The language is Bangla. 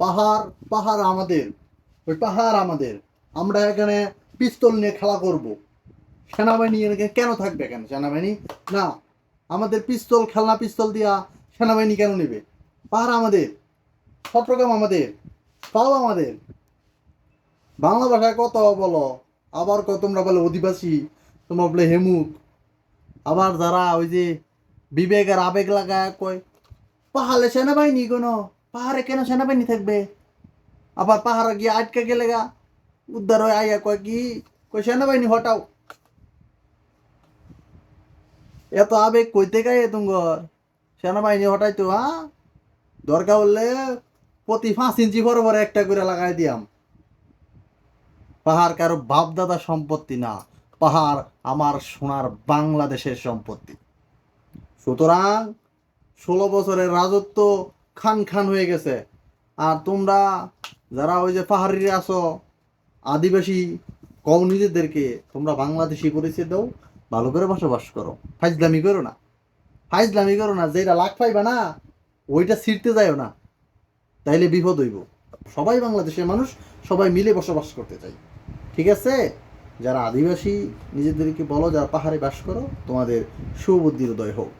পাহাড় পাহাড় আমাদের, ওই পাহাড় আমাদের। আমরা এখানে পিস্তল নিয়ে খেলা করব। সেনাবাহিনী এখানে কেন থাকবে? কেন সেনাবাহিনী না, আমাদের পিস্তল, খেলনা পিস্তল দিয়া সেনাবাহিনী কেন নেবে? পাহাড় আমাদের, চট্টগ্রাম আমাদের, পাও আমাদের। বাংলা ভাষায় কত বলো, আবার কত তোমরা বলে অধিবাসী, তোমরা বলে হেমুক। আবার যারা ওই যে বিবেকের আবেগ লাগায় কয় পাহাড়ে সেনাবাহিনী, কোনো পাহাড়ে কেন সেনাবাহিনী থাকবে? আবার পাহাড়ে গিয়ে আটকে গেলে গা উদ্ধার হয়ে আইয়া কয় কি, কয় সেনাবাহিনী হটাও। এত আবেগ কইতে গায়ে তুঙ্গর সেনাবাহিনী হটাইতো? হ্যাঁ, দরকার হলে প্রতি 5 ইঞ্চি বরাবর একটা করে লাগাই দিয়াম। পাহাড় কারো বাপ দাদা সম্পত্তি না, পাহাড় আমার সোনার বাংলাদেশের সম্পত্তি। সুতরাং 16 বছরের রাজত্ব খান খান হয়ে গেছে। আর তোমরা যারা ওই যে পাহাড়িরা আছো, আদিবাসী, কও নিজেদেরকে তোমরা বাংলাদেশি পরিচয় দাও, ভালো করে বসবাস করো, ফাইজলামি করো না। ফাইজলামি করো না, যেটা লাখ পাইবা না ওইটা ছিঁড়তে যায়ও না, তাইলে বিপদ হইব। সবাই বাংলাদেশের মানুষ, সবাই মিলে বসবাস করতে চাই, ঠিক আছে? যারা আদিবাসী নিজেদেরকে বলো, যারা পাহাড়ে বাস করো, তোমাদের সুবুদ্ধির উদয় হোক।